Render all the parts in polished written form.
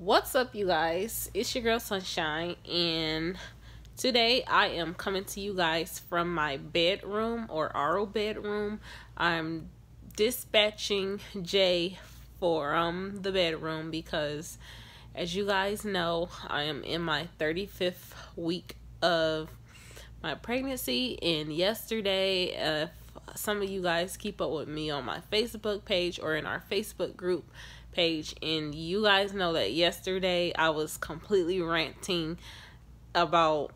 What's up, you guys? It's your girl Sunshine, and today I am coming to you guys from my bedroom or RO bedroom. I'm dispatching Jay from the bedroom because, as you guys know, I am in my 35th week of my pregnancy, and yesterday, if some of you guys keep up with me on my Facebook page or in our Facebook group page, and you guys know that yesterday I was completely ranting about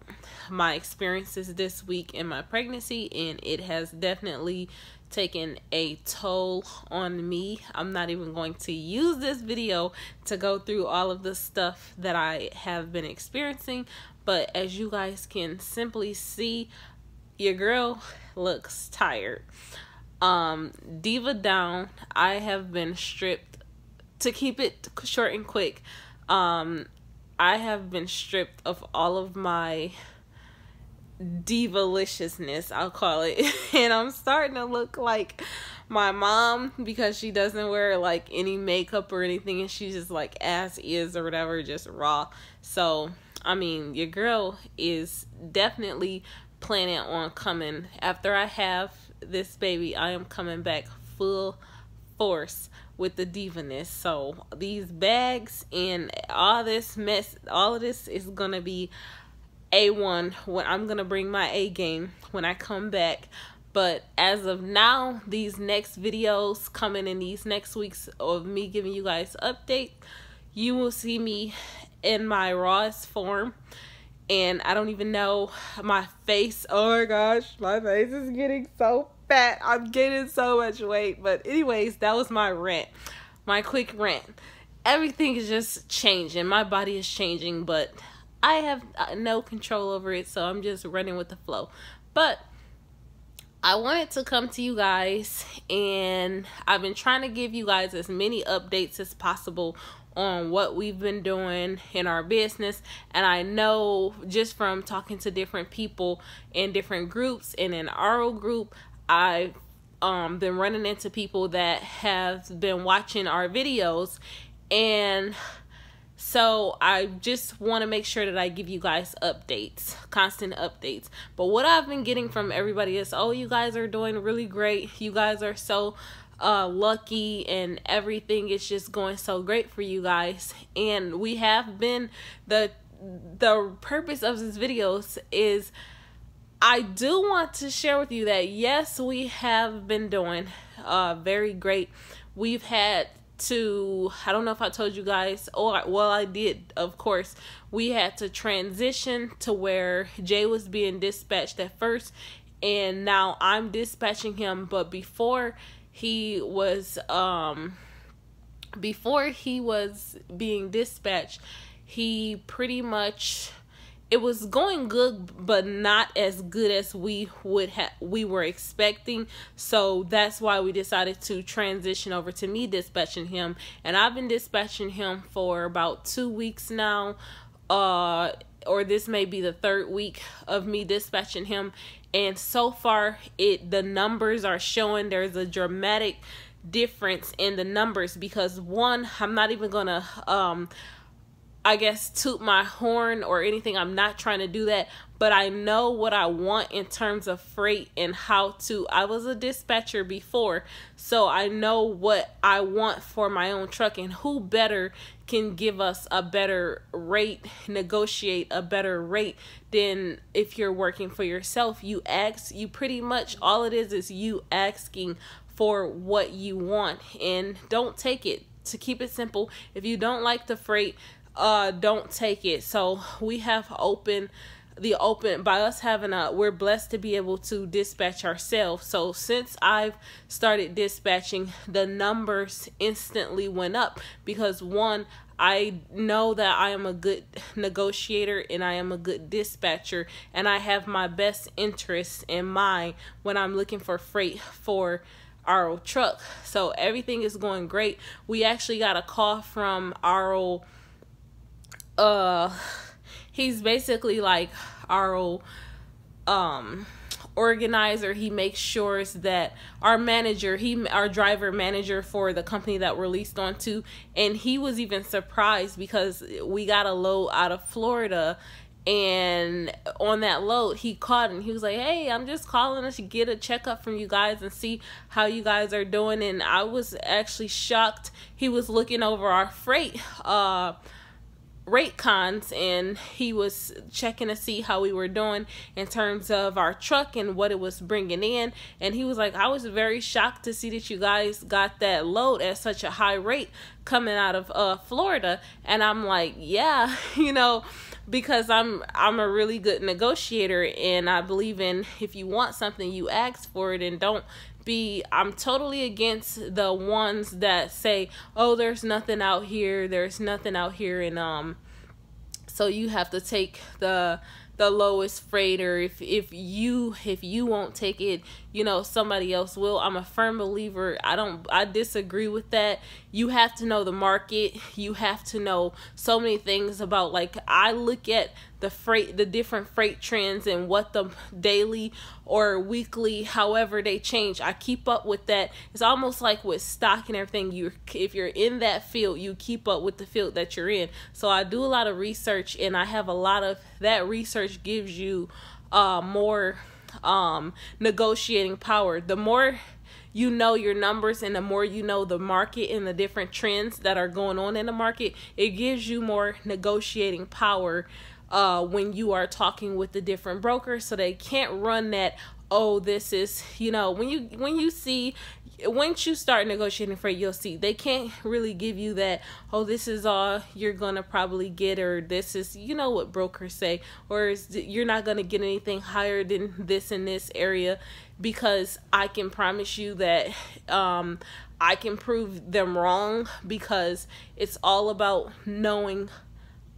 my experiences this week in my pregnancy, and it has definitely taken a toll on me. I'm not even going to use this video to go through all of the stuff that I have been experiencing, but as you guys can simply see, your girl looks tired. Diva down. I have been stripped. To keep it short and quick, I have been stripped of all of my divaliciousness, I'll call it. And I'm starting to look like my mom because she doesn't wear like any makeup or anything, and she's just like as is or whatever, just raw. So, I mean, your girl is definitely planning on coming. After I have this baby, I am coming back full force with the divaness. So these bags and all this mess, all of this is gonna be A1 when I'm gonna bring my A game when I come back. But as of now, these next videos coming in these next weeks of me giving you guys updates, you will see me in my rawest form. And I don't even know my face. Oh my gosh, my face is getting so fat. I'm gaining so much weight. But anyways, that was my rant. My quick rant. Everything is just changing. My body is changing, but I have no control over it, so I'm just running with the flow. But I wanted to come to you guys, and I've been trying to give you guys as many updates as possible on what we've been doing in our business. And I know just from talking to different people in different groups and in our group, I've been running into people that have been watching our videos, and so I just want to make sure that I give you guys updates, constant updates. But what I've been getting from everybody is, oh, you guys are doing really great, you guys are so lucky, and everything is just going so great for you guys. And we have been, the purpose of this videos is I do want to share with you that yes, we have been doing very great. We've had to, I don't know if I told you guys, well, I did, of course. We had to transition to where Jay was being dispatched at first, and now I'm dispatching him. But before he was being dispatched, he pretty much, it was going good, but not as good as we were expecting. So that's why we decided to transition over to me dispatching him. And I've been dispatching him for about 2 weeks now, or this may be the third week of me dispatching him. And so far, the numbers are showing there's a dramatic difference in the numbers, because one, I'm not even gonna I guess toot my horn or anything. I'm not trying to do that, but I know what I want in terms of freight and how to. I was a dispatcher before, so I know what I want for my own truck, and who better can give us a better rate, negotiate a better rate than if you're working for yourself. You pretty much, all it is you asking for what you want, and don't take it. To keep it simple, if you don't like the freight, don't take it. So we have by us having we're blessed to be able to dispatch ourselves. So since I've started dispatching, the numbers instantly went up, because one, I know that I am a good negotiator and I am a good dispatcher, and I have my best interests in mind when I'm looking for freight for our truck. So everything is going great. We actually got a call from our he's basically like our organizer. He makes sure that our manager, our driver manager for the company that we're leased onto, and he was even surprised because we got a load out of Florida. And on that load, he called and he was like, "Hey, I'm just calling to get a checkup from you guys and see how you guys are doing." And I was actually shocked. He was looking over our freight rate cons, and he was checking to see how we were doing in terms of our truck and what it was bringing in. And he was like, "I was very shocked to see that you guys got that load at such a high rate coming out of Florida." And I'm like, yeah, because I'm a really good negotiator, and I believe in, if you want something, you ask for it, and don't be, I'm totally against the ones that say, "Oh, there's nothing out here, and so you have to take the lowest freight, or if you won't take it, somebody else will." I'm a firm believer. I disagree with that. You have to know the market. You have to know so many things about, like, I look at the different freight trends and what the daily or weekly, however they change. I keep up with that. It's almost like with stock and everything. If you're in that field, you keep up with the field that you're in. So I do a lot of research, and I have a lot of that research gives you more negotiating power. The more you know your numbers, and the more you know the market and the different trends that are going on in the market, it gives you more negotiating power when you are talking with the different brokers. So they can't run that, "Oh, this is," once you start negotiating freight, you'll see they can't really give you that, "Oh, this is all you're gonna probably get," or "This is," what brokers say, or "You're not gonna get anything higher than this in this area," because I can promise you that I can prove them wrong, because it's all about knowing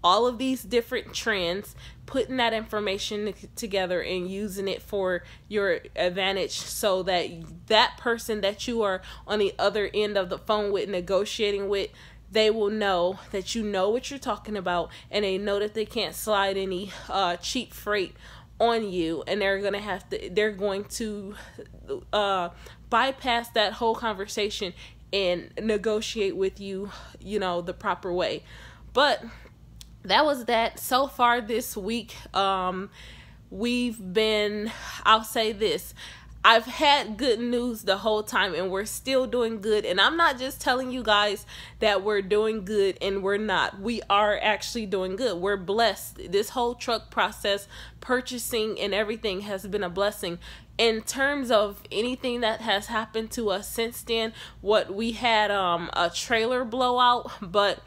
all of these different trends, putting that information together and using it for your advantage, so that that person that you are on the other end of the phone with, negotiating with, they will know that you know what you're talking about, and they know that they can't slide any cheap freight on you, and they're going to bypass that whole conversation and negotiate with you, the proper way. But that was that. So far this week, I'll say this, I've had good news the whole time, and we're still doing good. And I'm not just telling you guys that we're doing good, and we're not. We are actually doing good. We're blessed. This whole truck process, purchasing and everything, has been a blessing. In terms of anything that has happened to us since then, we had a trailer blowout, but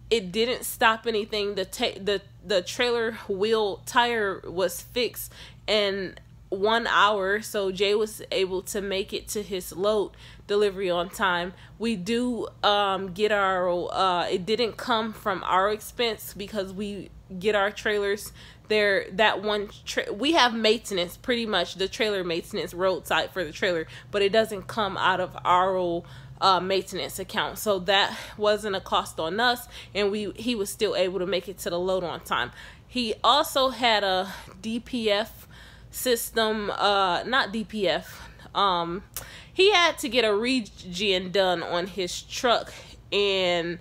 it didn't stop anything. The trailer wheel tire was fixed in 1 hour, so Jay was able to make it to his load delivery on time. We do get our it didn't come from our expense, because we get our trailers there. We have maintenance, pretty much the trailer maintenance, roadside for the trailer, but it doesn't come out of our maintenance account, so that wasn't a cost on us, and he was still able to make it to the load on time. He also had a DPF system, not DPF, he had to get a regen done on his truck, and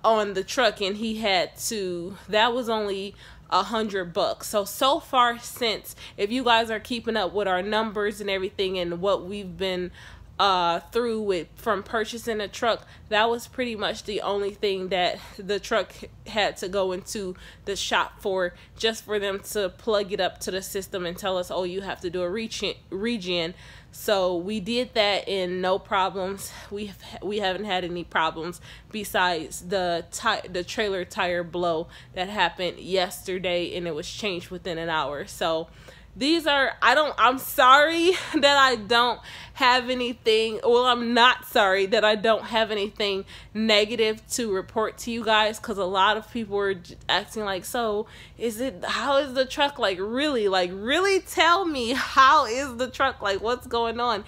on the truck, and that was only $100. So far, since, if you guys are keeping up with our numbers and everything and what we've been through with from purchasing a truck, that was pretty much the only thing that the truck had to go into the shop for, just for them to plug it up to the system and tell us, "Oh, you have to do a regen." So we did that, and no problems. We haven't had any problems besides the trailer tire blow that happened yesterday, and it was changed within an hour. So I'm sorry that I don't have anything, I'm not sorry that I don't have anything negative to report to you guys, because a lot of people were acting like, "So how is the truck, really tell me, how is the truck, what's going on?"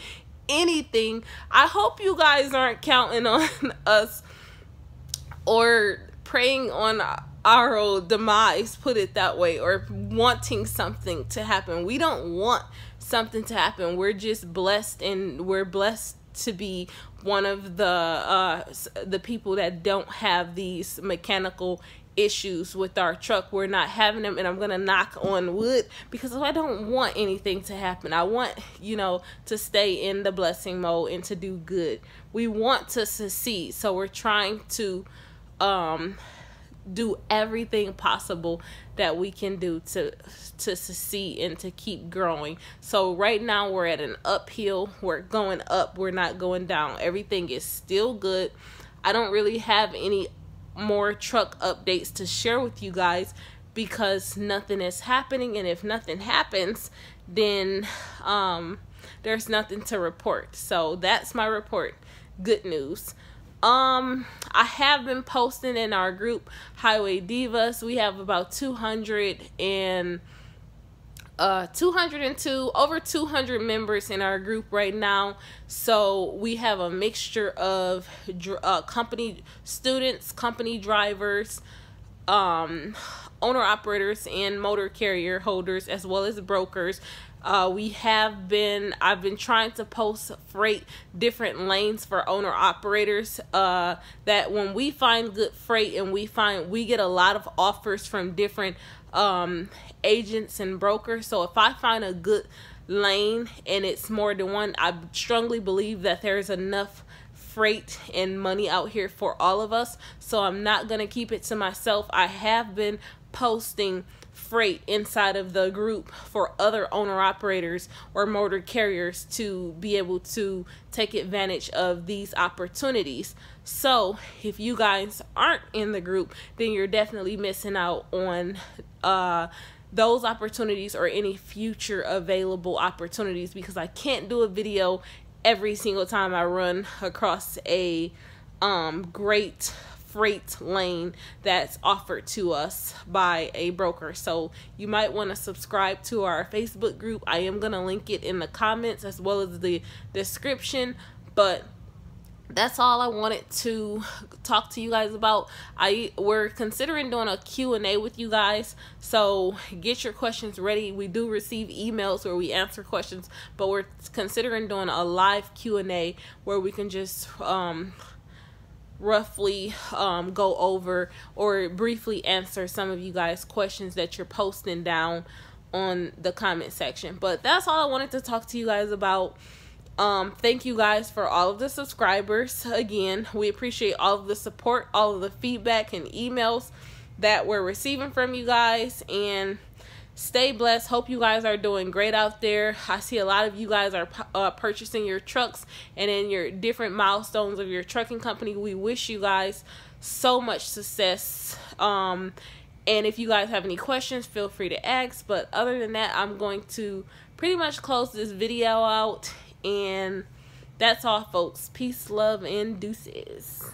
Anything. I hope you guys aren't counting on us or praying on our demise, put it that way, or wanting something to happen. We don't want something to happen. We're just blessed, and we're blessed to be one of the people that don't have these mechanical issues with our truck. We're not having them, and I'm gonna knock on wood because I don't want anything to happen. I want, you know, to stay in the blessing mode and to do good. We want to succeed, so we're trying to do everything possible that we can do to succeed and to keep growing. So right now we're at an uphill. We're going up, we're not going down. Everything is still good. I don't really have any more truck updates to share with you guys because nothing is happening, and if nothing happens, then there's nothing to report. So that's my report. Good news. I have been posting in our group Highway Divas. We have about 202 over 200 members in our group right now. So we have a mixture of company students, company drivers, owner operators, and motor carrier holders, as well as brokers. I've been trying to post freight, different lanes for owner operators, that when we find good freight and we get a lot of offers from different agents and brokers. So if I find a good lane and it's more than one, I strongly believe that there's enough freight and money out here for all of us. So I'm not gonna keep it to myself. I have been posting freight inside of the group for other owner operators or motor carriers to be able to take advantage of these opportunities. So if you guys aren't in the group, then you're definitely missing out on those opportunities or any future available opportunities, because I can't do a video every single time I run across a great freight lane that's offered to us by a broker. So you might want to subscribe to our Facebook group. I am going to link it in the comments as well as the description. But that's all I wanted to talk to you guys about. We're considering doing a Q&A with you guys, so get your questions ready. We do receive emails where we answer questions, but we're considering doing a live Q&A where we can just roughly go over or briefly answer some of you guys' questions that you're posting down on the comment section. But that's all I wanted to talk to you guys about. Thank you guys for all of the subscribers. Again, we appreciate all of the support, all of the feedback and emails that we're receiving from you guys, and stay blessed. Hope you guys are doing great out there. I see a lot of you guys are purchasing your trucks and in your different milestones of your trucking company. We wish you guys so much success. And if you guys have any questions, feel free to ask. But other than that, I'm going to pretty much close this video out. And that's all, folks. Peace, love, and deuces.